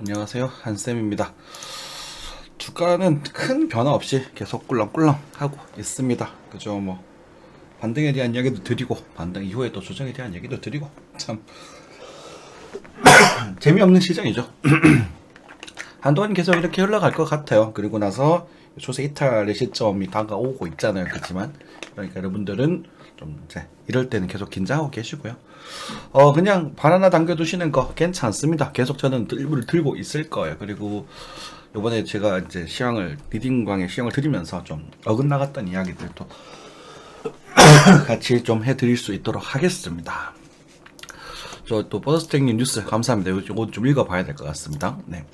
안녕하세요, 한쌤입니다. 주가는 큰 변화 없이 계속 꿀렁꿀렁 하고 있습니다. 그죠? 뭐 반등에 대한 이야기도 드리고 반등 이후에 또 조정에 대한 얘기도 드리고 참 재미없는 시장이죠. 한동안 계속 이렇게 흘러갈 것 같아요. 그리고 나서 초세 이탈의 시점이 다가오고 있잖아요. 그렇지만 그러니까 여러분들은 좀 이제 이럴 때는 계속 긴장하고 계시고요. 그냥 바나나 당겨두시는 거 괜찮습니다. 계속 저는 일부를 들고 있을 거예요. 그리고 요번에 제가 이제 리딩광의 시황을 드리면서 좀 어긋나갔던 이야기들도 같이 좀 해드릴 수 있도록 하겠습니다. 저 또 버스탱님 뉴스 감사합니다. 이거 좀 읽어봐야 될 것 같습니다. 네.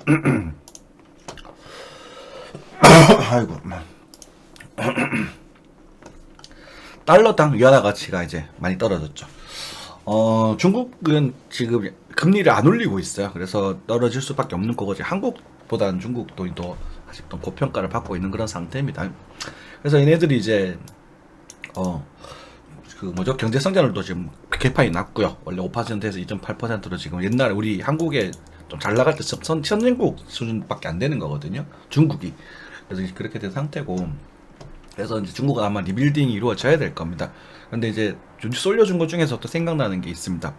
아이고. 달러당 위안화 가치가 이제 많이 떨어졌죠. 중국은 지금 금리를 안 올리고 있어요. 그래서 떨어질 수밖에 없는 거지. 한국보다는 중국 돈이 더 아직도 고평가를 받고 있는 그런 상태입니다. 그래서 얘네들이 이제 경제 성장률도 지금 개판이 났고요. 원래 5%에서 2.8%로 지금 옛날에 우리 한국에 좀 잘 나갈 때 선진국 수준밖에 안 되는 거거든요. 중국이. 그래서 그렇게 된 상태고. 그래서 이제 중국은 아마 리빌딩이 이루어져야 될 겁니다. 근데 이제 쏠려준 것 중에서 또 생각나는 게 있습니다.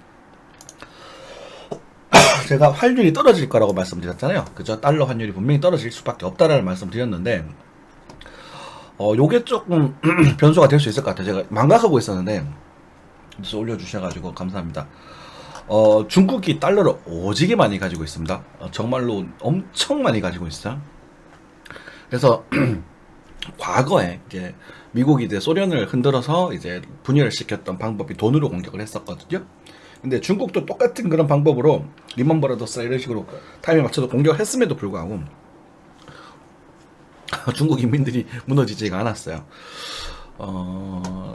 제가 환율이 떨어질 거라고 말씀드렸잖아요. 그죠? 달러 환율이 분명히 떨어질 수밖에 없다라는 말씀드렸는데, 요게 조금 변수가 될 수 있을 것 같아요. 제가 망각하고 있었는데, 그래서 올려주셔가지고 감사합니다. 중국이 달러를 오지게 많이 가지고 있습니다. 정말로 엄청 많이 가지고 있어요. 그래서 과거에 이제 미국이 이제 소련을 흔들어서 이제 분열을 시켰던 방법이 돈으로 공격을 했었거든요. 근데 중국도 똑같은 그런 방법으로 리먼 브라더스 이런 식으로 타임에 맞춰서 공격을 했음에도 불구하고 중국 인민들이 무너지지가 않았어요.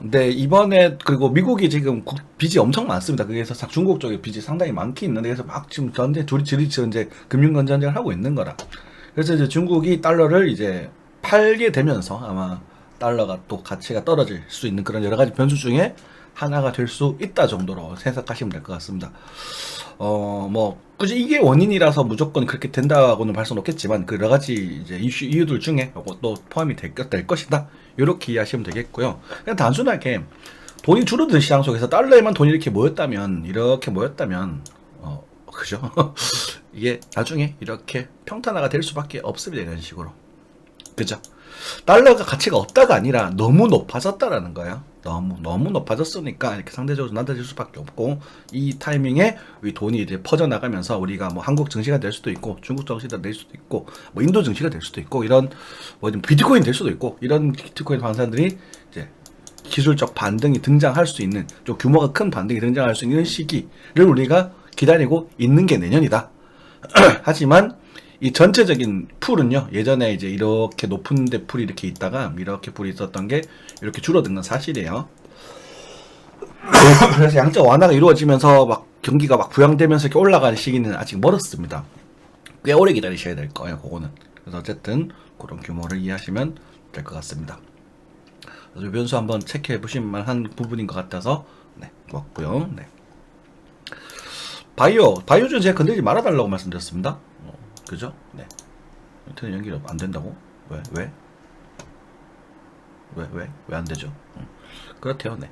근데 이번에 그리고 미국이 지금 빚이 엄청 많습니다. 그래서 중국 쪽에 빚이 상당히 많긴 있는데 그래서 막 지금 둘이 이제 금융권 전쟁을 하고 있는 거라. 그래서 이제 중국이 달러를 이제 팔게 되면서 아마 달러가 또 가치가 떨어질 수 있는 그런 여러 가지 변수 중에 하나가 될 수 있다 정도로 생각하시면 될 것 같습니다. 굳이 이게 원인이라서 무조건 그렇게 된다고는 할 수는 없겠지만, 그 여러 가지 이제 이유들 중에 이것도 포함이 될 것이다. 이렇게 이해하시면 되겠고요. 그냥 단순하게 돈이 줄어든 시장 속에서 달러에만 돈이 이렇게 모였다면, 그죠? 이게 나중에 이렇게 평탄화가 될 수밖에 없습니다. 이런 식으로. 그죠? 달러가 가치가 없다가 아니라 너무 높아졌다라는 거예요. 너무 높아졌으니까 이렇게 상대적으로 낮아질 수밖에 없고, 이 타이밍에 우리 돈이 이제 퍼져나가면서 우리가 뭐 한국 증시가 될 수도 있고, 중국 증시가 될 수도 있고, 뭐 인도 증시가 될 수도 있고, 이런 뭐 비트코인 될 수도 있고, 이런 비트코인 방산들이 이제 기술적 반등이 등장할 수 있는, 좀 규모가 큰 반등이 등장할 수 있는 시기를 우리가 기다리고 있는 게 내년이다. 하지만 이 전체적인 풀은요, 예전에 이제 이렇게 높은데 풀이 이렇게 있다가 이렇게 풀이 있었던 게 이렇게 줄어든 건 사실이에요. 그래서 양적 완화가 이루어지면서 막 경기가 막 부양되면서 이렇게 올라가는 시기는 아직 멀었습니다. 꽤 오래 기다리셔야 될 거예요, 그거는. 그래서 어쨌든 그런 규모를 이해하시면 될 것 같습니다. 그래서 변수 한번 체크해 보실 만한 부분인 것 같아서 네, 고맙고요. 네. 바이오주는 제가 건들지 말아달라고 말씀드렸습니다. 그죠? 네. 인터넷 연결이 안 된다고? 왜 안 되죠? 그렇대요, 네.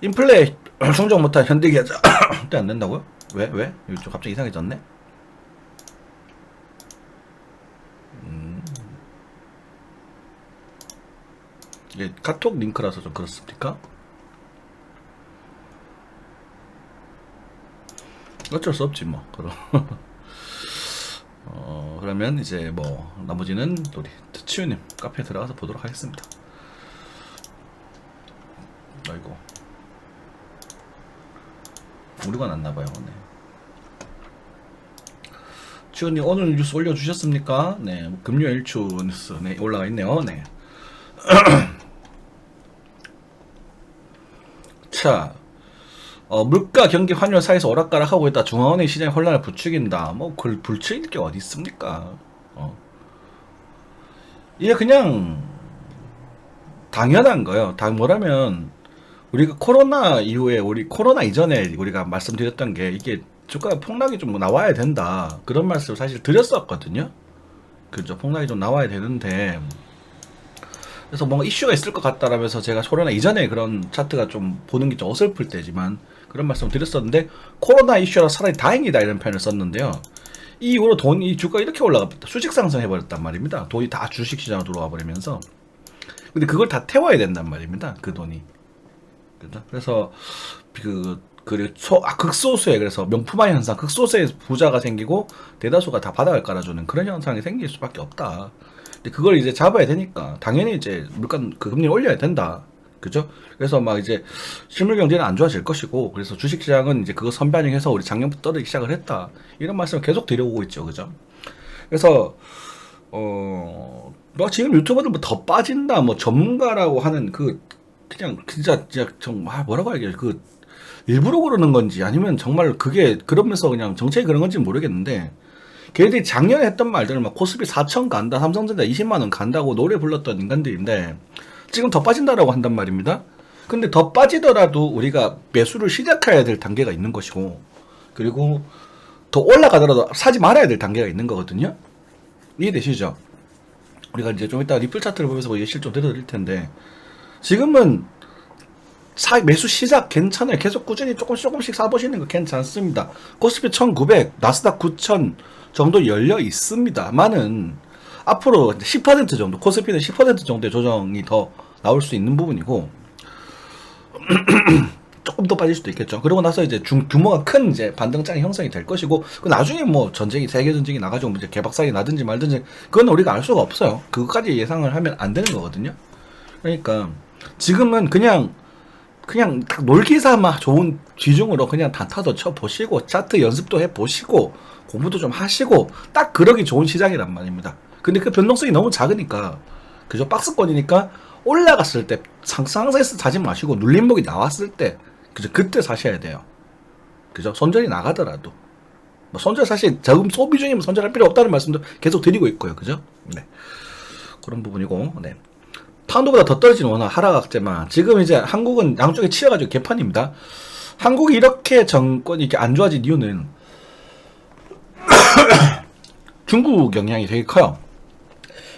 인플레 충족 못한 현대기아자 때 안 된다고요? 왜? 이거 좀 갑자기 이상해졌네? 이게 카톡 링크라서 좀 그렇습니까? 어쩔 수 없지, 뭐. 그럼. 그러면 이제 뭐 나머지는 우리 치우님 카페에 들어가서 보도록 하겠습니다. 아이고, 무료가 났나봐요. 네. 치우님 오늘 뉴스 올려주셨습니까? 네, 금요일추 뉴스 네, 올라가 있네요. 네. 자, 물가, 경기, 환율 사이에서 오락가락하고 있다. 중앙은행 시장의 혼란을 부추긴다. 뭐, 그걸 부추길 게 어디 있습니까? 이게 그냥 당연한 거예요. 뭐라면 우리가 코로나 이후에 코로나 이전에 우리가 말씀드렸던 게 이게 주가 폭락이 좀 나와야 된다. 그런 말씀을 사실 드렸었거든요. 그죠? 폭락이 좀 나와야 되는데, 그래서 뭔가 이슈가 있을 것 같다라면서 제가 코로나 이전에 그런 차트가 좀 보는 게 좀 어설플 때지만 그런 말씀을 드렸었는데, 코로나 이슈라 차라리 다행이다 이런 표현을 썼는데요. 이 이후로 이 주가 이렇게 올라갑니다. 수직 상승해버렸단 말입니다. 돈이 다 주식시장으로 들어와 버리면서. 근데 그걸 다 태워야 된단 말입니다. 그 돈이. 그죠? 그래서 극소수의, 그래서 명품화의 현상, 극소수의 부자가 생기고 대다수가 다 바닥을 깔아주는 그런 현상이 생길 수밖에 없다. 근데 그걸 이제 잡아야 되니까 당연히 이제 물가 금리를 올려야 된다. 그죠? 그래서 막 이제 실물 경제는 안 좋아질 것이고, 그래서 주식시장은 이제 그거 선반영해서 우리 작년부터 떨어지기 시작을 했다. 이런 말씀을 계속 드려오고 있죠. 그죠? 그래서 뭐 지금 유튜버들 뭐 더 빠진다, 뭐 전문가라고 하는 그냥 진짜 정말 뭐라고 해야 그 일부러 그러는 건지 아니면 정말 그게 그러면서 그냥 정책이 그런 건지 모르겠는데, 걔들이 작년에 했던 말들을 막 코스피 4천 간다, 삼성전자 20만 원 간다고 노래 불렀던 인간들인데 지금 더 빠진다라고 한단 말입니다. 근데 더 빠지더라도 우리가 매수를 시작해야 될 단계가 있는 것이고, 그리고 더 올라가더라도 사지 말아야 될 단계가 있는 거거든요. 이해되시죠? 우리가 이제 좀 이따 리플 차트를 보면서 예시를 좀 들어드릴 텐데, 지금은 매수 시작 괜찮아요. 계속 꾸준히 조금씩 사보시는 거 괜찮습니다. 코스피 1900, 나스닥 9000 정도 열려 있습니다만은 앞으로 10% 정도, 코스피는 10% 정도의 조정이 더 나올 수 있는 부분이고, 조금 더 빠질 수도 있겠죠. 그러고 나서 이제 규모가 큰 이제 반등장이 형성이 될 것이고, 그 나중에 뭐 세계 전쟁이 나가지고 이제 개박살이 나든지 말든지 그건 우리가 알 수가 없어요. 그거까지 예상을 하면 안 되는 거거든요. 그러니까 지금은 그냥 딱 놀기 삼아 좋은 비중으로 그냥 단타도 쳐보시고 차트 연습도 해보시고 공부도 좀 하시고 딱 그러기 좋은 시장이란 말입니다. 근데 그 변동성이 너무 작으니까, 그죠? 박스권이니까 올라갔을 때 상승해서 사지 마시고 눌림목이 나왔을 때, 그죠? 그때 사셔야 돼요. 그죠? 손절이 나가더라도 뭐 손절 사실 자금 소비 중이면 손절할 필요 없다는 말씀도 계속 드리고 있고요. 그죠? 네, 그런 부분이고. 네. 파운드보다 더 떨어지는 원화 하락악재만, 지금 이제 한국은 양쪽에 치여가지고 개판입니다. 한국이 이렇게 정권이 이렇게 안 좋아진 이유는 중국 영향이 되게 커요.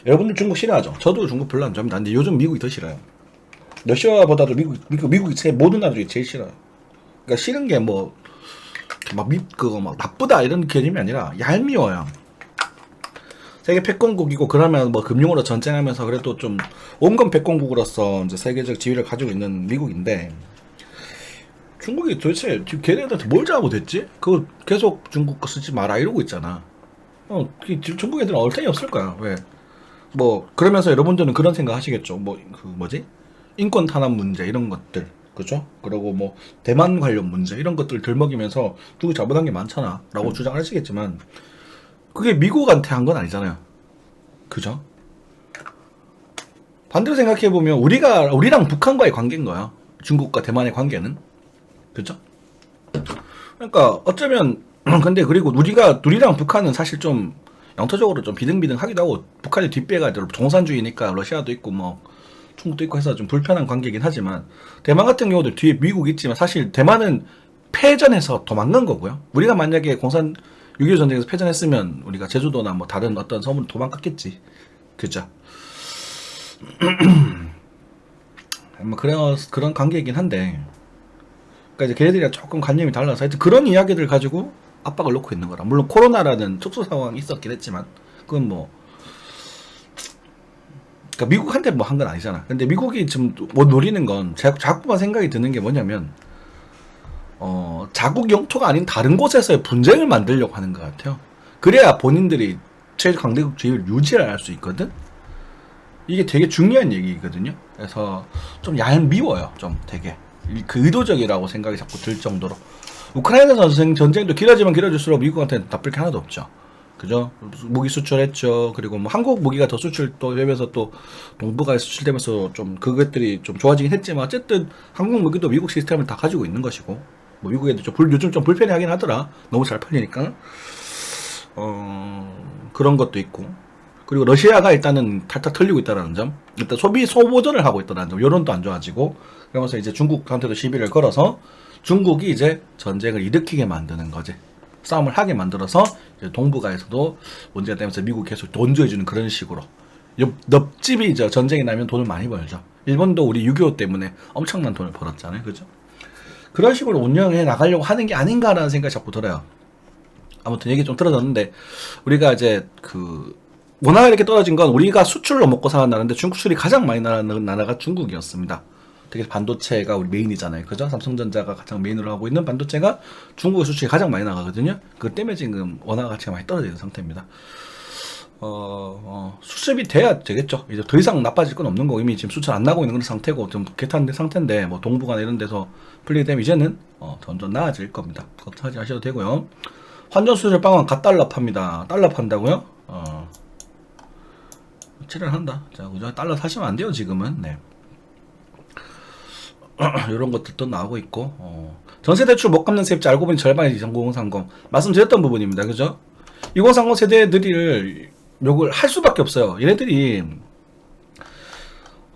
여러분들 중국 싫어하죠? 저도 중국 별로 안 좋아합니다. 근데 요즘 미국이 더 싫어요. 러시아보다도 미국이 모든 나라 중에 제일 싫어요. 그러니까 싫은 게 뭐 막 나쁘다 이런 개념이 아니라 얄미워요. 세계 패권국이고, 그러면 뭐 금융으로 전쟁하면서 그래도 좀 온건 패권국으로서 이제 세계적 지위를 가지고 있는 미국인데, 중국이 도대체 지금 걔네들한테 뭘 잘못했지? 그거 계속 중국 거 쓰지 마라 이러고 있잖아. 지금 중국 애들은 얼탱이 없을 거야. 왜? 뭐 그러면서 여러분들은 그런 생각 하시겠죠. 뭐 인권 탄압 문제 이런 것들, 그죠? 그리고 뭐 대만 관련 문제 이런 것들 들먹이면서 중국이 잘못한 게 많잖아 라고 주장을 하시겠지만, 그게 미국한테 한 건 아니잖아요. 그죠? 반대로 생각해보면 우리랑 북한과의 관계인 거야. 중국과 대만의 관계는. 그죠? 그러니까 어쩌면 근데 그리고 우리랑 북한은 사실 좀 영토적으로 좀 비등비등하기도 하고, 북한이 뒷배가 공산주의니까 러시아도 있고 뭐 중국도 있고 해서 좀 불편한 관계이긴 하지만, 대만 같은 경우도 뒤에 미국 있지만 사실 대만은 패전해서 도망간 거고요. 우리가 만약에 6.25 전쟁에서 패전했으면 우리가 제주도나 뭐 다른 어떤 섬으로 도망갔겠지. 그죠? 뭐 그런 관계이긴 한데, 그러니까 이제 걔네들이랑 조금 관념이 달라서 하여튼 그런 이야기들 가지고 압박을 놓고 있는 거라. 물론 코로나라는 특수 상황이 있었긴 했지만 그건 뭐, 그러니까 미국한테 뭐 한 건 아니잖아. 근데 미국이 지금 뭐 노리는 건 자꾸만 생각이 드는 게 뭐냐면, 자국 영토가 아닌 다른 곳에서의 분쟁을 만들려고 하는 것 같아요. 그래야 본인들이 최강대국주의를 유지를 할 수 있거든. 이게 되게 중요한 얘기거든요. 그래서 좀 얄미워요. 좀 되게 그 의도적이라고 생각이 자꾸 들 정도로. 우크라이나 전쟁도 길어지면 길어질수록 미국한테는 나쁠 게 하나도 없죠. 그죠? 무기 수출했죠. 그리고 뭐 한국 무기가 더 수출도 되면서 또 동북아에 수출되면서 좀 그것들이 좀 좋아지긴 했지만, 어쨌든 한국 무기도 미국 시스템을 다 가지고 있는 것이고, 뭐 미국 애들 요즘 좀 불편해하긴 하더라. 너무 잘 팔리니까. 그런 것도 있고, 그리고 러시아가 일단은 탈탈 털리고 있다는 점, 일단 소보전을 하고 있다는 점, 여론도 안 좋아지고, 그러면서 이제 중국한테도 시비를 걸어서 중국이 이제 전쟁을 일으키게 만드는 거지. 싸움을 하게 만들어서 이제 동북아에서도 문제가 되면서 미국이 계속 돈 줘주는 그런 식으로. 넙집이 전쟁이 나면 돈을 많이 벌죠. 일본도 우리 6.25 때문에 엄청난 돈을 벌었잖아요. 그죠? 그런 식으로 운영해 나가려고 하는 게 아닌가라는 생각이 자꾸 들어요. 아무튼 얘기 좀 들어졌는데, 우리가 이제 원화가 이렇게 떨어진 건 우리가 수출로 먹고 사는 나라인데 중국 수출이 가장 많이 나가는 나라가 중국이었습니다. 특히 반도체가 우리 메인이잖아요. 그죠? 삼성전자가 가장 메인으로 하고 있는 반도체가 중국의 수출이 가장 많이 나가거든요. 그 때문에 지금 원화 가치가 많이 떨어져 있는 상태입니다. 수습이 돼야 되겠죠. 이제 더 이상 나빠질 건 없는 거. 이미 지금 수출 안 나고 있는 그런 상태고, 좀 개탄 상태인데, 뭐, 동북아나 이런 데서 풀리게 되면 이제는, 점점 나아질 겁니다. 걱정하지 마셔도 되고요. 환전 수수료 빵원 갓달러 팝니다. 달러 판다고요? 출연한다. 자, 그죠? 달러 사시면 안 돼요, 지금은. 네. 이런 것들도 나오고 있고, 전세대출 못 갚는 세입자 알고 보니 절반이 2030. 말씀드렸던 부분입니다. 그죠? 2030 세대들이 욕을 할 수밖에 없어요. 얘네들이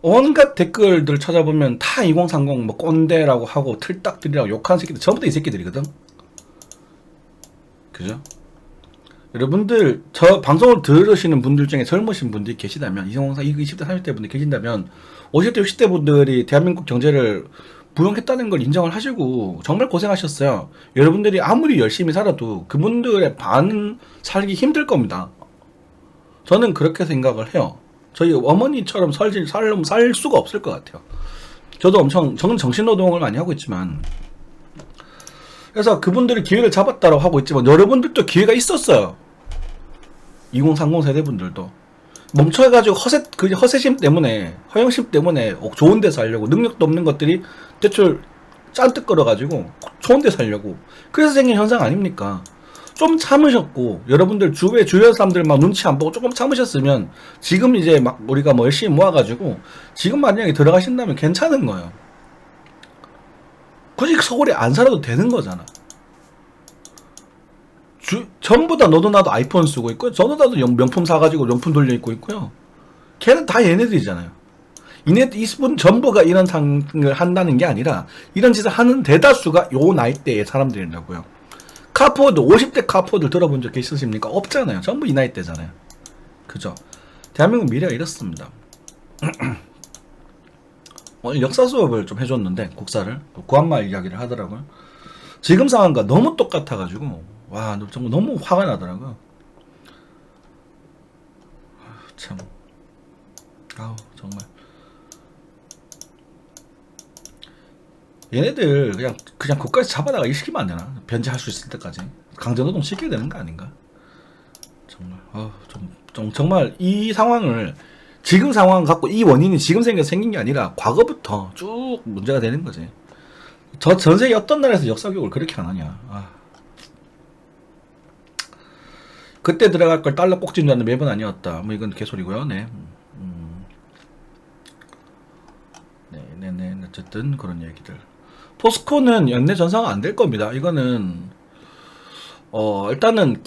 온갖 댓글들 찾아보면 다 2030 뭐 꼰대라고 하고 틀딱들이라고 욕하는 새끼들 전부 다 이 새끼들이거든. 그죠? 여러분들 저 방송을 들으시는 분들 중에 젊으신 분들이 계시다면 2030 30대 30대 분들이 계신다면 50대 60대 분들이 대한민국 경제를 부양했다는 걸 인정을 하시고 정말 고생하셨어요. 여러분들이 아무리 열심히 살아도 그분들의 반 살기 힘들 겁니다. 저는 그렇게 생각을 해요. 저희 어머니처럼 살 수가 없을 것 같아요. 저는 정신노동을 많이 하고 있지만, 그래서 그분들이 기회를 잡았다고 하고 있지만 여러분들도 기회가 있었어요. 2030 세대분들도 멈춰가지고 허세심 때문에, 허영심 때문에 좋은 데 살려고, 능력도 없는 것들이 대출 짠뜩 끌어가지고 좋은 데 살려고, 그래서 생긴 현상 아닙니까? 좀 참으셨고, 여러분들 주변 사람들 막 눈치 안 보고 조금 참으셨으면 지금 이제 막 우리가 뭐 열심히 모아가지고 지금 만약에 들어가신다면 괜찮은 거예요. 굳이 서울에 안 살아도 되는 거잖아. 전부 다 너도 나도 아이폰 쓰고 있고, 저도 나도 명품 사가지고 명품 돌려 입고 있고요. 걔는 다 얘네들이잖아요. 이분 전부가 이런 상을 한다는 게 아니라 이런 짓을 하는 대다수가 요 나이대의 사람들이라고요. 카포드 50대 카포드 들어본 적 있으십니까? 없잖아요. 전부 이 나이대잖아요. 그죠? 대한민국 미래가 이렇습니다. 오늘 역사 수업을 좀 해줬는데, 국사를 구한말 이야기를 하더라고요. 지금 상황과 너무 똑같아가지고 와, 정말 너무 화가 나더라고요. 참, 정말 얘네들 그냥 국가에서 잡아다가 일 시키면 안 되나? 변제할 수 있을 때까지 강제노동 시켜야 되는 거 아닌가? 정말 정말 이 상황을, 지금 상황 갖고 이 원인이 지금 생긴 게 아니라 과거부터 쭉 문제가 되는 거지. 전 세계 어떤 나라에서 역사 교육을 그렇게 안 하냐? 그때 들어갈 걸 달러 꼭진 줄 알았는데 매번 아니었다. 뭐 이건 개소리고요. 네. 네. 어쨌든 그런 얘기들. 포스코는 연내 전사가 안 될 겁니다. 이거는 일단은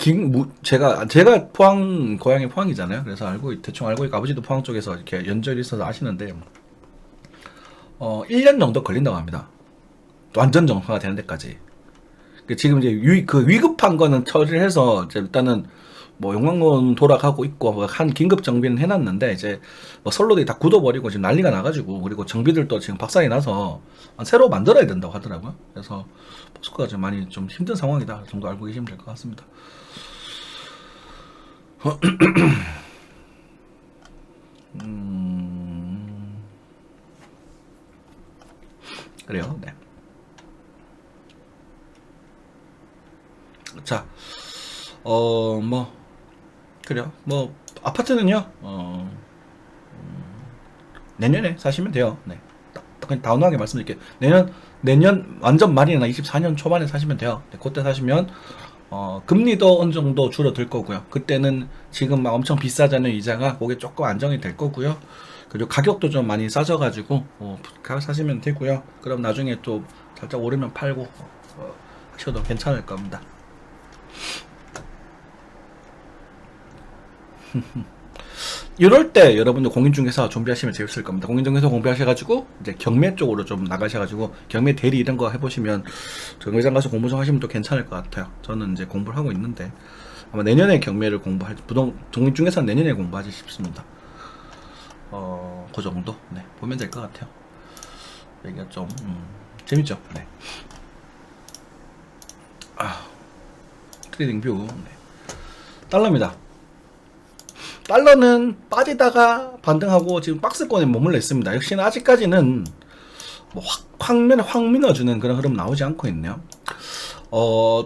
제가 고향이 포항이잖아요. 그래서 대충 알고 있고, 아버지도 포항 쪽에서 이렇게 연결이 있어서 아시는데, 1년 정도 걸린다고 합니다. 완전 정상화 되는 데까지. 지금 이제 위급한 거는 처리를 해서 이제 일단은 뭐 용광로는 돌아가고 있고, 뭐 한 긴급 정비는 해놨는데, 이제 뭐 선로들이 다 굳어버리고 지금 난리가 나가지고, 그리고 정비들도 지금 박살이 나서 새로 만들어야 된다고 하더라고요. 그래서 포스코가 좀 많이 좀 힘든 상황이다 정도 알고 계시면 될 것 같습니다. 그래요. 네. 자, 그래요. 뭐 아파트는요, 내년에 사시면 돼요. 네. 그냥 다운하게 말씀드릴게요. 내년 완전 말이나 24년 초반에 사시면 돼요. 네, 그때 사시면 금리도 어느 정도 줄어들 거고요. 그때는 지금 막 엄청 비싸잖아요. 이자가. 그게 조금 안정이 될 거고요. 그리고 가격도 좀 많이 싸져가지고 사시면 되고요. 그럼 나중에 또 살짝 오르면 팔고 하셔도 괜찮을 겁니다. 이럴 때 여러분들 공인중개사 준비하시면 재밌을 겁니다. 공인중개사 공부하셔가지고 이제 경매 쪽으로 좀 나가셔가지고 경매 대리 이런 거 해보시면 경매장 가서 공부 좀 하시면 또 괜찮을 것 같아요. 저는 이제 공부를 하고 있는데 아마 내년에 경매를 공부할 공인중개사 내년에 공부하지 싶습니다. 그 정도 네 보면 될 것 같아요. 여기가 좀 재밌죠. 네. 트레이딩 뷰 네. 달러입니다. 달러는 빠지다가 반등하고 지금 박스권에 머물러 있습니다. 역시나 아직까지는 뭐 확 밀어주는 그런 흐름 나오지 않고 있네요.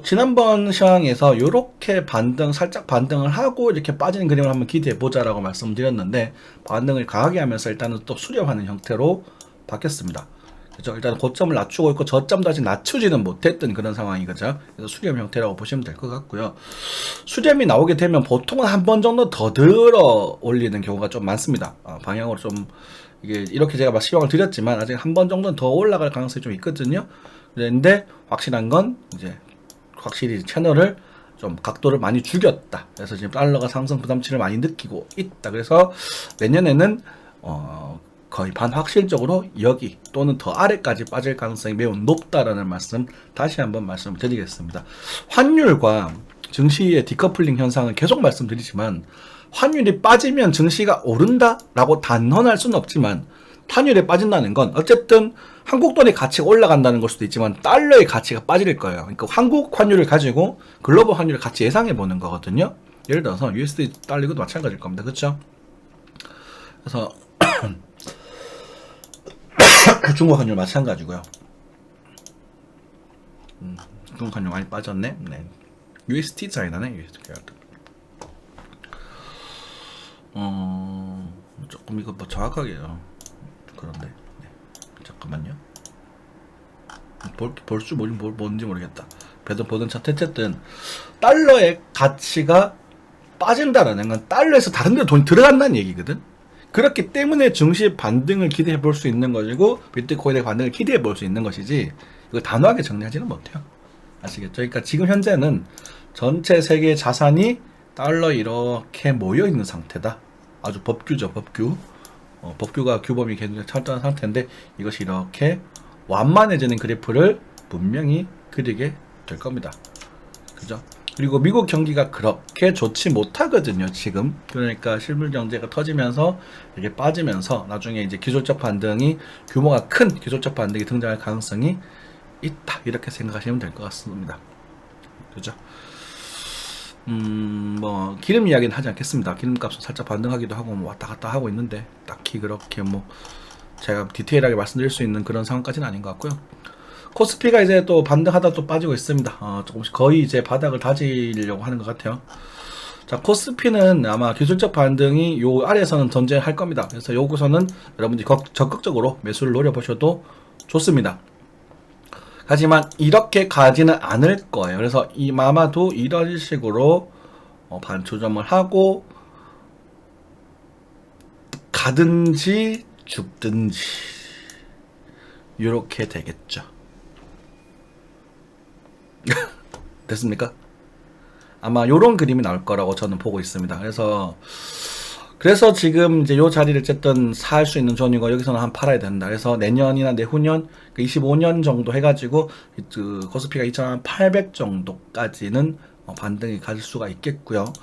지난번 시황에서 요렇게 살짝 반등을 하고 이렇게 빠지는 그림을 한번 기대해 보자라고 말씀드렸는데 반등을 강하게 하면서 일단은 또 수렴하는 형태로 바뀌었습니다. 그죠? 일단 고점을 낮추고 있고 저점도 아직 낮추지는 못했던 그런 상황이죠. 그래서 수렴 형태라고 보시면 될 것 같고요. 수렴이 나오게 되면 보통은 한 번 정도 더 들어 올리는 경우가 좀 많습니다. 방향으로 좀 이게 이렇게 제가 시황을 드렸지만 아직 한 번 정도는 더 올라갈 가능성이 좀 있거든요. 그런데 확실한 건 이제 확실히 채널을 좀 각도를 많이 죽였다. 그래서 지금 달러가 상승 부담치를 많이 느끼고 있다. 그래서 내년에는 거의 반확실적으로 여기 또는 더 아래까지 빠질 가능성이 매우 높다라는 말씀 다시 한번 말씀드리겠습니다. 환율과 증시의 디커플링 현상은 계속 말씀드리지만 환율이 빠지면 증시가 오른다라고 단언할 수는 없지만 환율이 빠진다는 건 어쨌든 한국 돈의 가치가 올라간다는 걸 수도 있지만 달러의 가치가 빠질 거예요. 그러니까 한국 환율을 가지고 글로벌 환율을 같이 예상해 보는 거거든요. 예를 들어서 USD 달러 이것도 마찬가지일 겁니다. 그렇죠? 그래서 중국 환율 마찬가지고요. 중국 환율 많이 빠졌네. 네. USD 차이 나네. USD. 조금 이거 뭐 정확하게요. 그런데 네. 잠깐만요. 볼수 뭔지 모르겠다. 보던 차트 어쨌든 달러의 가치가 빠진다라는 건 달러에서 다른 데로 돈이 들어간다는 얘기거든. 그렇기 때문에 증시 반등을 기대해 볼 수 있는 것이고 비트코인의 반등을 기대해 볼 수 있는 것이지 이거 단호하게 정리하지는 못해요. 아시겠죠? 그러니까 지금 현재는 전체 세계 자산이 달러 이렇게 모여 있는 상태다. 아주 법규죠, 법규. 법규가 규범이 계속 철저한 상태인데 이것이 이렇게 완만해지는 그래프를 분명히 그리게 될 겁니다. 그죠? 그리고 미국 경기가 그렇게 좋지 못하거든요, 지금. 그러니까 실물 경제가 터지면서 이게 빠지면서 나중에 이제 기술적 반등이 규모가 큰 기술적 반등이 등장할 가능성이 있다. 이렇게 생각하시면 될 것 같습니다. 그죠? 뭐 기름 이야기는 하지 않겠습니다. 기름값은 살짝 반등하기도 하고 뭐 왔다 갔다 하고 있는데 딱히 그렇게 뭐 제가 디테일하게 말씀드릴 수 있는 그런 상황까지는 아닌 것 같고요. 코스피가 이제 또 반등하다 또 빠지고 있습니다. 조금씩 거의 이제 바닥을 다지려고 하는 것 같아요. 자, 코스피는 아마 기술적 반등이 요 아래에서는 전제할 겁니다. 그래서 여기서는 여러분들이 적극적으로 매수를 노려보셔도 좋습니다. 하지만 이렇게 가지는 않을 거예요. 그래서 아마도 이런 식으로 반조점을 하고 가든지 죽든지 이렇게 되겠죠. 됐습니까? 아마 요런 그림이 나올 거라고 저는 보고 있습니다. 그래서 지금 이제 요 자리를 어쨌든 살 수 있는 존이고 여기서는 한 팔아야 된다. 그래서 내년이나 내후년 25년 정도 해가지고 그 코스피가 2,800 정도까지는 반등이 갈 수가 있겠고요.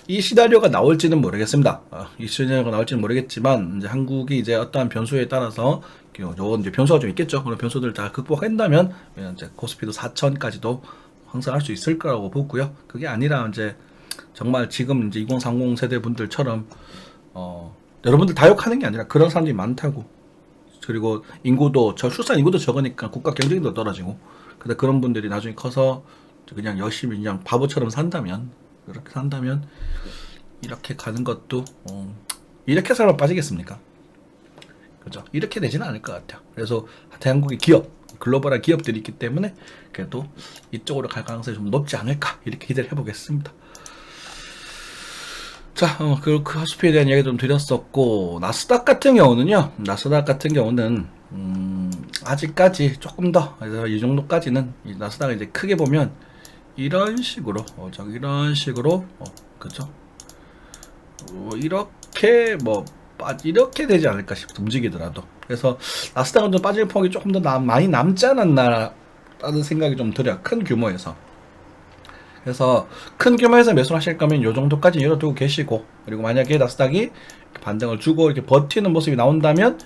이 시나리오가 나올지는 모르겠습니다. 이 시나리오가 나올지는 모르겠지만 이제 한국이 이제 어떠한 변수에 따라서 요건 이제 변수가 좀 있겠죠. 그런 변수들을 다 극복한다면 이제 코스피도 4,000까지도 항상할 수 있을 거라고 보고요. 그게 아니라 이제 정말 지금 이제 2030 세대 분들처럼 여러분들 다 욕하는 게 아니라 그런 사람들이 많다고. 그리고 출산 인구도 적으니까 국가 경쟁도 떨어지고. 근데 그런 분들이 나중에 커서 그냥 열심히 그냥 바보처럼 산다면 그렇게 산다면 이렇게 가는 것도 이렇게 살면 빠지겠습니까? 그죠? 이렇게 되지는 않을 것 같아요. 그래서 대한민국의 글로벌한 기업들이 있기 때문에 그래도 이쪽으로 갈 가능성이 좀 높지 않을까 이렇게 기대를 해보겠습니다. 자, 그 코스피에 대한 이야기 좀 드렸었고 나스닥 같은 경우는 아직까지 조금 더 그래서 이 정도까지는 이 나스닥을 이제 크게 보면 이런 식으로 그죠? 이렇게 이렇게 뭐 이렇게 되지 않을까 싶어 움직이더라도. 그래서 나스닥은 좀 빠질 폭이 조금 더 많이 남지 않았나 라는 생각이 좀 들어요. 큰 규모에서. 그래서 큰 규모에서 매수를 하실 거면 요 정도까지 열어두고 계시고, 그리고 만약에 나스닥이 반등을 주고 이렇게 버티는 모습이 나온다면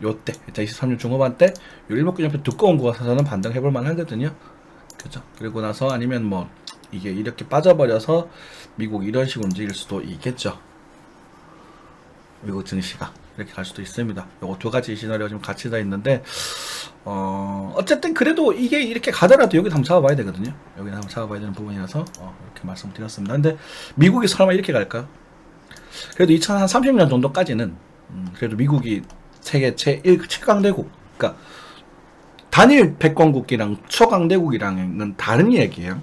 요때 23년 중후반 때 요 일목균 옆에 두꺼운 곳에서는 반등해볼 만하거든요. 그죠? 그리고 나서 아니면 뭐 이게 이렇게 빠져버려서 미국 이런 식으로 움직일 수도 있겠죠. 미국 증시가 이렇게 갈 수도 있습니다. 요거 두 가지 시나리오가 지금 같이 다 있는데, 어쨌든 그래도 이게 이렇게 가더라도 여기서 한번 잡아봐야 되거든요. 여기서 한번 잡아봐야 되는 부분이라서 이렇게 말씀드렸습니다. 근데 미국이 설마 이렇게 갈까요? 그래도 2030년 정도까지는 그래도 미국이 세계 제1 최강대국, 그러니까 단일 패권국이랑 초강대국이랑은 다른 얘기예요.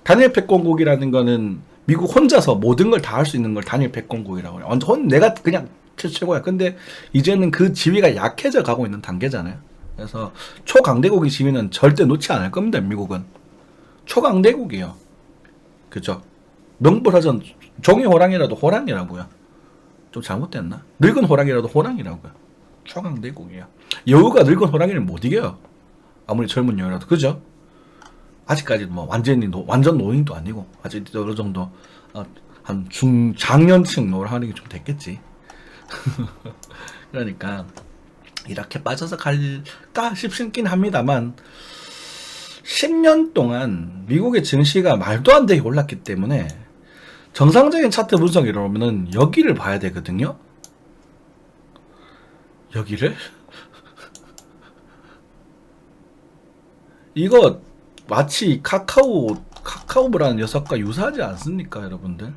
단일 패권국이라는 거는 미국 혼자서 모든 걸 다 할 수 있는 걸 단일 패권국이라고 해요. 내가 그냥 최고야. 근데 이제는 그 지위가 약해져 가고 있는 단계잖아요. 그래서 초강대국의 지위는 절대 놓지 않을 겁니다. 미국은 초강대국이에요. 그죠? 명불허전. 종이 호랑이라도 호랑이라고요. 좀 잘못됐나? 늙은 호랑이라도 호랑이라고요. 초강대국이에요. 여우가 늙은 호랑이를 못 이겨요. 아무리 젊은 여우라도. 그죠? 아직까지 뭐 완전 노인도 아니고 아직 어느 정도 한 중장년층 노를 하는 게 좀 됐겠지. 그러니까 이렇게 빠져서 갈까 싶긴 합니다만, 10년 동안 미국의 증시가 말도 안 되게 올랐기 때문에 정상적인 차트 분석이라면은 여기를 봐야 되거든요. 여기를? 이거 마치 카카오브라는 녀석과 유사하지 않습니까, 여러분들?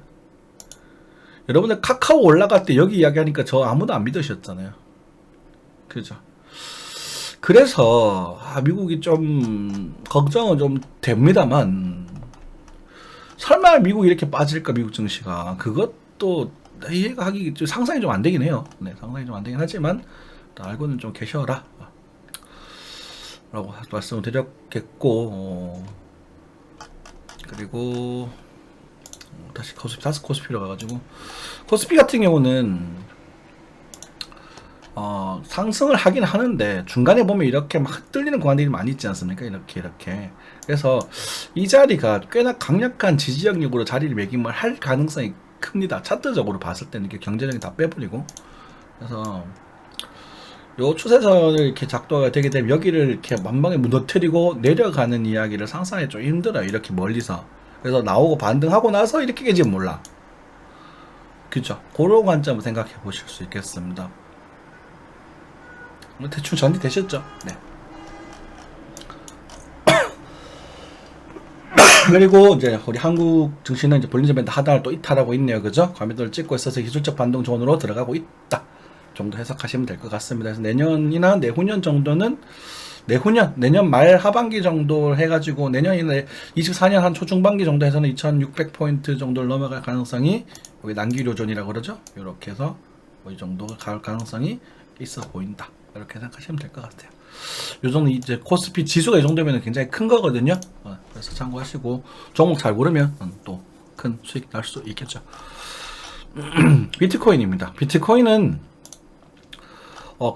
여러분들 카카오 올라갈 때 여기 이야기하니까 저 아무도 안 믿으셨잖아요. 그죠? 그래서 미국이 좀 걱정은 좀 됩니다만, 설마 미국이 이렇게 빠질까, 미국 증시가. 그것도 이해가 하기 상상이 좀 안 되긴 해요. 네, 상상이 좀 안 되긴 하지만 알고는 좀 계셔라 라고 말씀을 드렸겠고, 그리고 다시 코스피로 가가지고, 코스피 같은 경우는 상승을 하긴 하는데 중간에 보면 이렇게 막 흔들리는 구간들이 많이 있지 않습니까? 이렇게. 그래서 이 자리가 꽤나 강력한 지지 영역으로 자리를 매김을 할 가능성이 큽니다. 차트적으로 봤을 때는 이렇게 경제력이 다 빼버리고. 그래서 요 추세선을 이렇게 작도가 되게 되면 여기를 이렇게 만방에 무너뜨리고 내려가는 이야기를 상상하기 좀 힘들어요. 이렇게 멀리서. 그래서 나오고 반등하고 나서 이렇게 깨지 몰라. 그죠? 그런 관점을 생각해 보실 수 있겠습니다. 대충 전이되셨죠? 네. 그리고 이제 우리 한국 증시는 이제 볼린저 밴드 하단을 또 이탈하고 있네요. 그죠? 과매도를 찍고 있어서 기술적 반등 존으로 들어가고 있다 정도 해석하시면 될 것 같습니다. 그래서 내년이나 내후년 정도는 내년 말 하반기 정도 해가지고 내년이나 24년 한 초중반기 정도 해서는 2600포인트 정도를 넘어갈 가능성이, 여기 난기료존이라고 그러죠? 이렇게 해서 이 정도가 갈 가능성이 있어 보인다. 이렇게 생각하시면 될 것 같아요. 요 정도 이제 코스피 지수가 이 정도면 굉장히 큰 거거든요. 그래서 참고하시고 종목 잘 고르면 또 큰 수익 날 수 있겠죠. 비트코인입니다. 비트코인은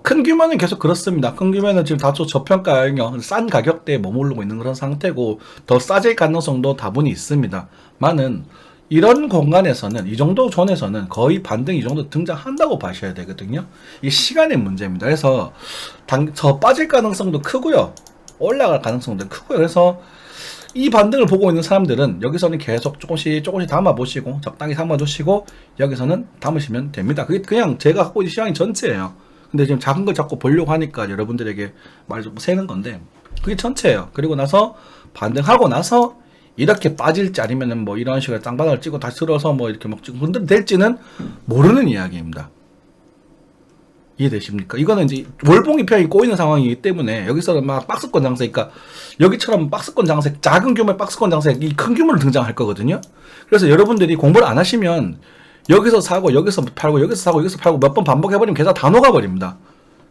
큰 규모는 계속 그렇습니다. 큰 규모는 지금 다소 저평가 영역, 싼 가격대에 머무르고 있는 그런 상태고, 더 싸질 가능성도 다분히 있습니다. 많은 이런 공간에서는, 이 정도 존에서는 거의 반등 이 정도 등장한다고 봐셔야 되거든요. 이 시간의 문제입니다. 그래서 더 빠질 가능성도 크고요, 올라갈 가능성도 크고요. 그래서 이 반등을 보고 있는 사람들은 여기서는 계속 조금씩 담아보시고, 적당히 담아두시고 여기서는 담으시면 됩니다. 그게 그냥 제가 갖고 있는 시장이 전체예요. 근데 지금 작은 걸 자꾸 보려고 하니까 여러분들에게 말 좀 새는 건데, 그게 전체예요. 그리고 나서 반등하고 나서 이렇게 빠질지 아니면은 뭐 이런 식으로 땅바닥을 찍고 다시 들어서 뭐 이렇게 막 흔들릴지는 모르는 이야기입니다. 이해되십니까? 이거는 이제 월봉이 편이 꼬이는 상황이기 때문에 여기서는 막 박스권 장세, 그러니까 여기처럼 박스권 장세, 작은 규모의 박스권 장세, 이 큰 규모로 등장할 거거든요. 그래서 여러분들이 공부를 안 하시면 여기서 사고 여기서 팔고 여기서 사고 여기서 팔고 몇 번 반복해버리면 계좌 다 녹아버립니다.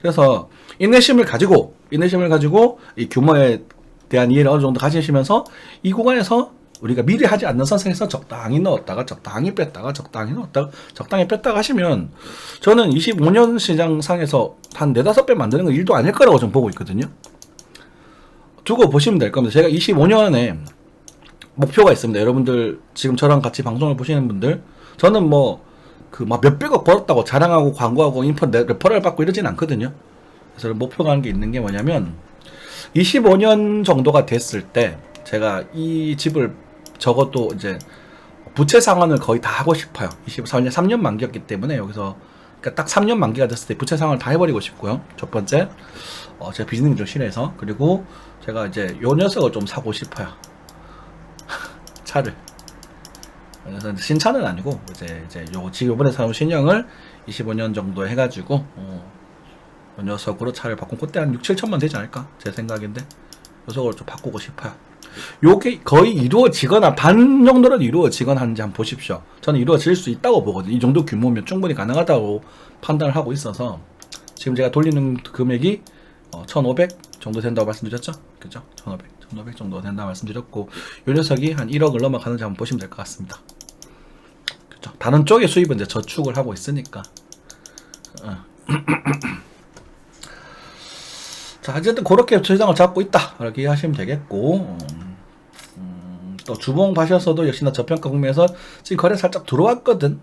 그래서 인내심을 가지고 이 규모에 대한 이해를 어느 정도 가지시면서 이 구간에서 우리가 미리 하지 않는 선상에서 적당히 넣었다가 적당히 뺐다가 적당히 넣었다가 적당히 뺐다가 하시면 저는 25년 시장상에서 한 4-5배 만드는 건 일도 아닐 거라고 좀 보고 있거든요. 두고 보시면 될 겁니다. 제가 25년에 목표가 있습니다. 여러분들 지금 저랑 같이 방송을 보시는 분들, 저는 뭐 그 막 몇백억 벌었다고 자랑하고 광고하고 인포 레퍼럴 받고 이러진 않거든요. 그래서 목표가 한 게 있는 게 뭐냐면 25년 정도가 됐을 때 제가 이 집을 적어도 이제 부채 상환을 거의 다 하고 싶어요. 24년 3년 만기였기 때문에 여기서 그러니까 딱 3년 만기가 됐을 때 부채 상환을 다 해버리고 싶고요. 첫 번째, 제가 비즈니스 좀 싫어해서. 그리고 제가 이제 요 녀석을 좀 사고 싶어요. 차를. 그래서 신차는 아니고 이제 요 지금 이번에 사온 신형을 25년 정도 해가지고 요 녀석으로 차를 바꾸고 그때 한 6-7천만 되지 않을까 제 생각인데 녀석을 좀 바꾸고 싶어요. 요게 거의 이루어지거나 반 정도는 이루어지거나 하는지 한번 보십시오. 저는 이루어질 수 있다고 보거든요. 이 정도 규모면 충분히 가능하다고 판단을 하고 있어서 지금 제가 돌리는 금액이 1,500 정도 된다고 말씀드렸죠? 그죠? 1,500 정도 된다고 말씀드렸고 요 녀석이 한 1억을 넘어가는지 한번 보시면 될 것 같습니다. 그죠? 다른 쪽의 수입은 이제 저축을 하고 있으니까. 자, 어쨌든 그렇게 저장을 잡고 있다 이렇게 이해하시면 되겠고 또 주봉 봐셔서도 역시나 저평가 국면에서 지금 거래 살짝 들어왔거든.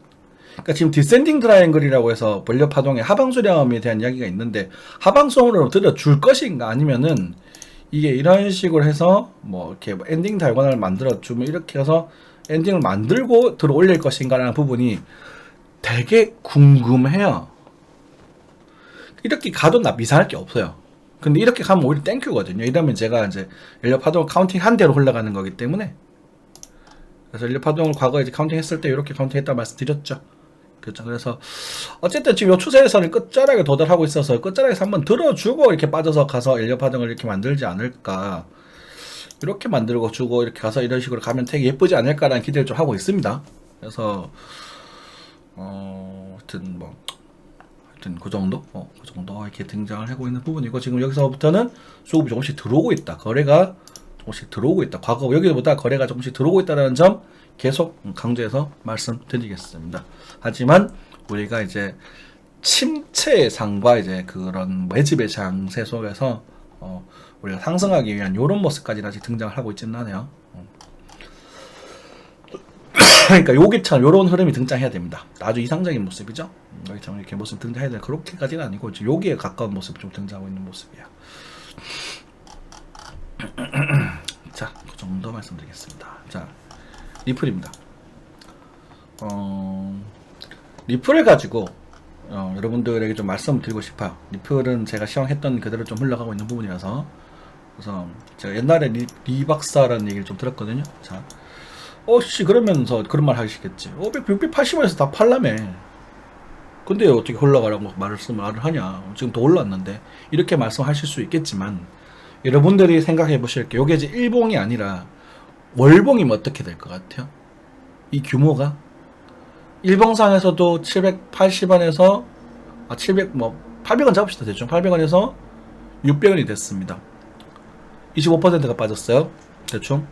그러니까 지금 디센딩 트라이앵글이라고 해서 원료 파동의 하방수렴에 대한 이야기가 있는데 하방성으로 들어줄 것인가 아니면은 이게 이런 식으로 해서 뭐 이렇게 엔딩 달관을 만들어 주면 이렇게 해서 엔딩을 만들고 들어 올릴 것인가라는 부분이 되게 궁금해요. 이렇게 가도 나 이상할 게 없어요. 근데 이렇게 가면 오히려 땡큐거든요. 이러면 제가 이제 연료 파동을 카운팅 한 대로 흘러가는 거기 때문에. 그래서 연료 파동을 과거에 이제 카운팅 했을 때 이렇게 카운팅 했다 말씀드렸죠. 그렇죠. 그래서 어쨌든 지금 요 추세에서는 끝자락에 도달하고 있어서 끝자락에서 한번 들어주고 이렇게 빠져서 가서 연료 파동을 이렇게 만들지 않을까. 이렇게 만들고 주고 이렇게 가서 이런 식으로 가면 되게 예쁘지 않을까라는 기대를 좀 하고 있습니다. 그래서 하여튼 그 정도 이렇게 등장을 하고 있는 부분이고 지금 여기서부터는 수급이 조금씩 들어오고 있다. 거래가 조금씩 들어오고 있다. 과거 여기보다 거래가 조금씩 들어오고 있다는 점 계속 강조해서 말씀드리겠습니다. 하지만 우리가 이제 침체의 상과 이제 그런 매집의 장세 속에서 우리가 상승하기 위한 이런 모습까지는 아직 등장을 하고 있지는 않아요. 그러니까 여기처럼 이런 흐름이 등장해야 됩니다. 아주 이상적인 모습이죠. 여기처럼 이렇게 모습 등장해야 돼. 그렇게까지는 아니고 여기에 가까운 모습이 좀 등장하고 있는 모습이야. 자, 그 정도 말씀드리겠습니다. 자, 리플입니다. 리플을 가지고 여러분들에게 좀 말씀을 드리고 싶어요. 리플은 제가 시황했던 그대로 좀 흘러가고 있는 부분이라서 그래서 제가 옛날에 리 박사라는 얘기를 좀 들었거든요. 자, 그러면서 그런 말 하시겠지. 680원에서 다 팔라며. 근데 어떻게 흘러가라고 말을 하냐. 지금 더 올랐는데. 이렇게 말씀하실 수 있겠지만, 여러분들이 생각해 보실 게, 요게 이제 일봉이 아니라, 월봉이면 어떻게 될 것 같아요? 이 규모가? 일봉상에서도 780원에서, 800원 잡읍시다, 대충. 800원에서 600원이 됐습니다. 25%가 빠졌어요. 대충.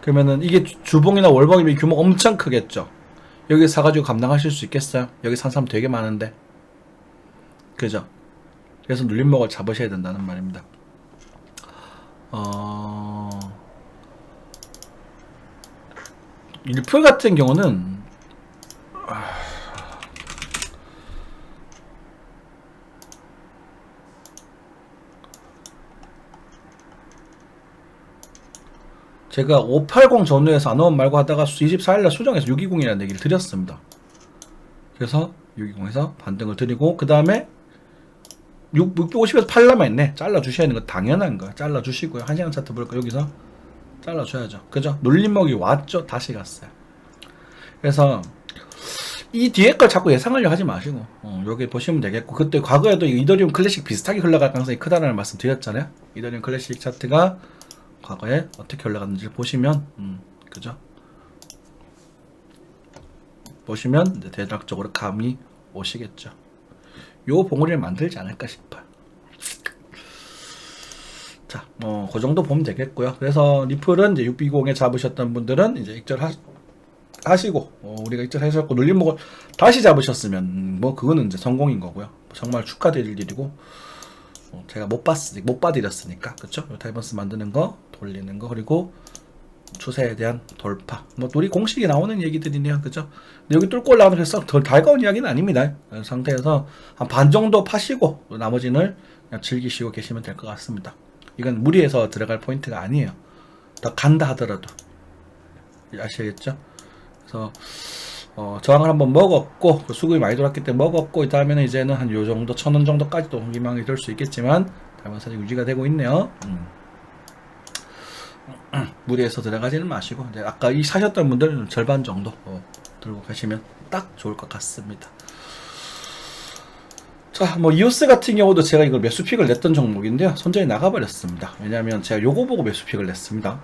그러면은 이게 주봉이나 월봉이면 규모가 엄청 크겠죠. 여기 사가지고 감당하실 수 있겠어요? 여기 산 사람 되게 많은데. 그죠? 그래서 눌림목을 잡으셔야 된다는 말입니다. 일풀 같은 경우는 제가 580 전후에서 안 오면 말고 하다가 24일날 수정해서 620이라는 얘기를 드렸습니다. 그래서 620에서 반등을 드리고 그 다음에 650에서 팔라면 있네. 잘라주셔야 하는 거 당연한 거야. 잘라주시고요. 1시간 차트 볼까 여기서 잘라줘야죠. 그죠? 눌림목이 왔죠. 다시 갔어요. 그래서 이 뒤에 걸 자꾸 예상하려 하지 마시고 여기 보시면 되겠고 그때 과거에도 이더리움 클래식 비슷하게 흘러갈 가능성이 크다는 말씀 드렸잖아요. 이더리움 클래식 차트가 과거에 어떻게 올라갔는지 보시면 그죠? 보시면 이제 대략적으로 감이 오시겠죠. 요 봉우리를 만들지 않을까 싶어요. 자, 그 정도 보면 되겠고요. 그래서 리플은 이제 620에 잡으셨던 분들은 이제 익절하시고, 우리가 익절하셨고, 눌림목을 다시 잡으셨으면, 뭐, 그거는 이제 성공인 거고요. 정말 축하드릴 일이고, 제가 못 봐드렸으니까, 그쵸? 타이번스 만드는 거, 돌리는 거, 그리고 추세에 대한 돌파. 뭐, 우리 공식이 나오는 얘기들이네요. 그죠? 근데 여기 뚫고 올라오는 그래서 덜 달가운 이야기는 아닙니다. 그 상태에서 한 반 정도 파시고, 나머지는 그냥 즐기시고 계시면 될 것 같습니다. 이건 무리해서 들어갈 포인트가 아니에요. 더 간다 하더라도. 아시겠죠? 그래서, 저항을 한번 먹었고, 수급이 많이 돌았기 때문에 먹었고, 이 다음에는 이제는 한 요 정도, 1,000원 정도까지도 희망이 될 수 있겠지만, 다이번스 유지가 되고 있네요. 무리해서 들어가지는 마시고, 이제 아까 이 사셨던 분들은 절반 정도 들고 가시면 딱 좋을 것 같습니다. 자, 뭐 이오스 같은 경우도 제가 이걸 매수픽을 냈던 종목인데요. 손절이 나가버렸습니다. 왜냐면 제가 요거 보고 매수픽을 냈습니다.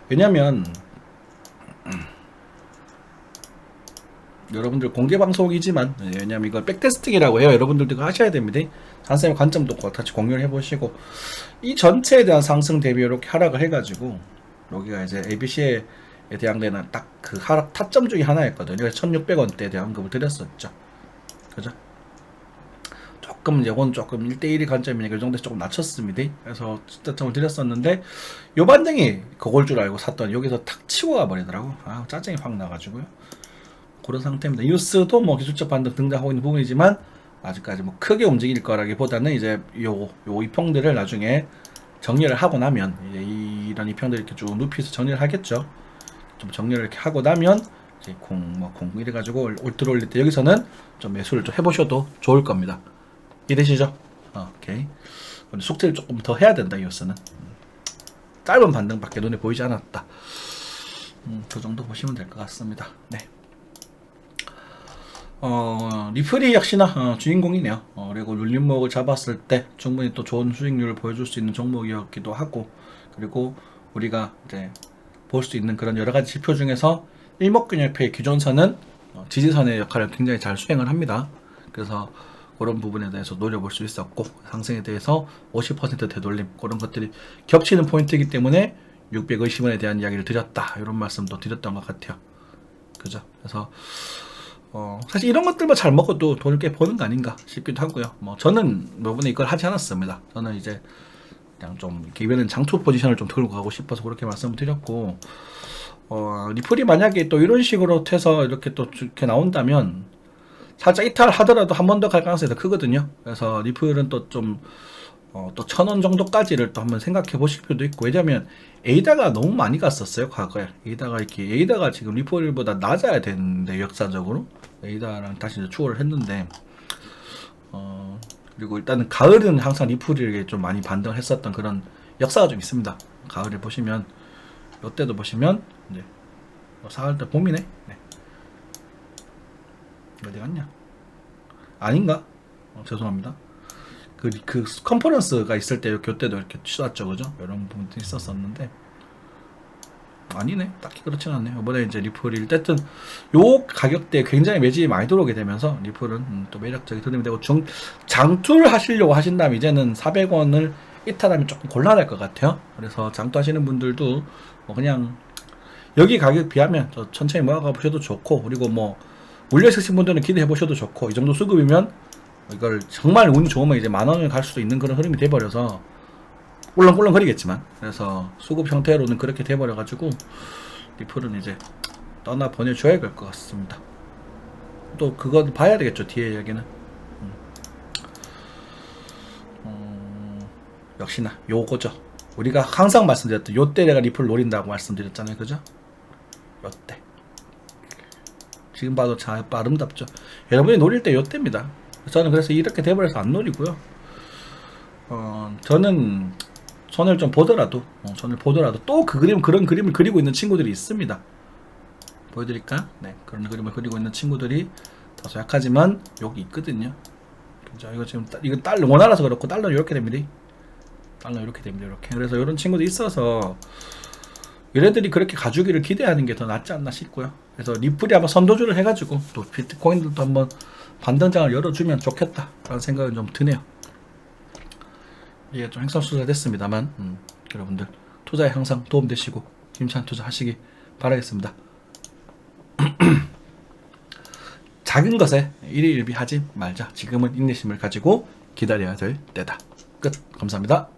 왜냐면 여러분들 공개 방송이지만, 왜냐면 이걸 백테스팅이라고 해요. 여러분들도 이거 하셔야 됩니다. 선생님 관점도 같이 공유를 해보시고, 이 전체에 대한 상승 대비 이렇게 하락을 해가지고, 여기가 이제 ABC에 대항되는 딱 그 하락 타점 중에 하나였거든요. 그래서 1,600원대에 대한 언급을 드렸었죠. 그죠? 조금 이건 조금 1대1의 관점이니까 그 정도에서 조금 낮췄습니다. 그래서 타점을 드렸었는데, 요 반등이 그걸 줄 알고 샀더니 여기서 탁 치고 가버리더라고. 짜증이 확 나가지고요. 그런 상태입니다. 뉴스도 뭐 기술적 반등 등장하고 있는 부분이지만 아직까지 뭐 크게 움직일 거라기보다는 이제 요 이평들을 나중에 정리를 하고 나면 이제 이런 이평들 이렇게 쭉 눕히서 정리를 하겠죠. 좀 정리를 이렇게 하고 나면 이제 공 이래가지고 올 들어올릴 때 여기서는 좀 매수를 좀 해보셔도 좋을 겁니다. 이해되시죠? 오케이. 숙제를 조금 더 해야 된다. 이오스는 짧은 반등밖에 눈에 보이지 않았다. 그 정도 보시면 될 것 같습니다. 네. 리플이 역시나 주인공이네요. 그리고 눌림목을 잡았을 때 충분히 또 좋은 수익률을 보여줄 수 있는 종목이었기도 하고, 그리고 우리가 이제 볼 수 있는 그런 여러 가지 지표 중에서 일목균열표의 기존선은 지지선의 역할을 굉장히 잘 수행을 합니다. 그래서 그런 부분에 대해서 노려볼 수 있었고, 상승에 대해서 50% 되돌림, 그런 것들이 겹치는 포인트이기 때문에 650원에 대한 이야기를 드렸다, 이런 말씀도 드렸던 것 같아요. 그죠? 그래서 사실 이런 것들만 잘 먹어도 돈을 꽤 버는 거 아닌가 싶기도 하고요. 뭐 저는 이번에 이걸 하지 않았습니다. 저는 이제 그냥 좀 기회는 장투 포지션을 좀 들고 가고 싶어서 그렇게 말씀을 드렸고, 리플이 만약에 또 이런 식으로 해서 이렇게 또 이렇게 나온다면 살짝 이탈하더라도 한 번 더 갈 가능성이 더 크거든요. 그래서 리플은 또 좀 또 1,000원 정도까지를 또 한번 생각해 보실 필요도 있고, 왜냐면 에이다가 너무 많이 갔었어요, 과거에. 에이다가 지금 리플보다 낮아야 되는데, 역사적으로 에이다랑 다시 이제 추월을 했는데, 그리고 일단은 가을은 항상 리플이 좀 많이 반등을 했었던 그런 역사가 좀 있습니다. 가을에 보시면, 이때도 보시면 이제 4월달 봄이네. 네. 어디 갔냐? 아닌가? 죄송합니다. 그 컨퍼런스가 있을 때 그때도 이렇게 쏘았죠, 그죠? 이런 부분들이 있었었는데, 아니네, 딱히 그렇진 않네요. 이번에 이제 리플이 어쨌든 요 가격대에 굉장히 매집이 많이 들어오게 되면서 리플은 또 매력적인 흐름이 되고, 장투를 하시려고 하신다면 이제는 400원을 이탈하면 조금 곤란할 것 같아요. 그래서 장투하시는 분들도 뭐 그냥 여기 가격 비하면 천천히 모아가 보셔도 좋고, 그리고 뭐 물려 있으신 분들은 기대해 보셔도 좋고, 이 정도 수급이면 이걸 정말 운이 좋으면 이제 10,000원을 갈 수도 있는 그런 흐름이 돼버려서 꿀렁꿀렁거리겠지만, 그래서 수급 형태로는 그렇게 돼버려가지고 리플은 이제 떠나 보내줘야 될 것 같습니다. 또 그거 봐야 되겠죠, 뒤에 이야기는. 역시나 요거죠. 우리가 항상 말씀드렸던 요때 내가 리플 노린다고 말씀드렸잖아요, 그죠? 요때 지금 봐도 참 아름답죠. 여러분이 노릴 때 요때입니다. 저는 그래서 이렇게 돼버려서 안 노리고요. 저는 선을 좀 보더라도, 또 그런 그림을 그리고 있는 친구들이 있습니다. 보여드릴까? 네, 그런 그림을 그리고 있는 친구들이 다소 약하지만 여기 있거든요. 그죠? 이거 지금 이거 달러 원화라서 그렇고, 달러 이렇게 됩니다. 달러 이렇게 됩니다. 이렇게. 그래서 이런 친구들이 있어서 얘네들이 그렇게 가주기를 기대하는 게 더 낫지 않나 싶고요. 그래서 리플이 한번 선도주를 해가지고 또 비트코인들도 한번 반등장을 열어주면 좋겠다라는 생각은 좀 드네요. 이게 좀 횡설수설됐습니다만 여러분들 투자에 항상 도움되시고 힘찬 투자하시기 바라겠습니다. 작은 것에 일희일비 하지 말자. 지금은 인내심을 가지고 기다려야 될 때다. 끝. 감사합니다.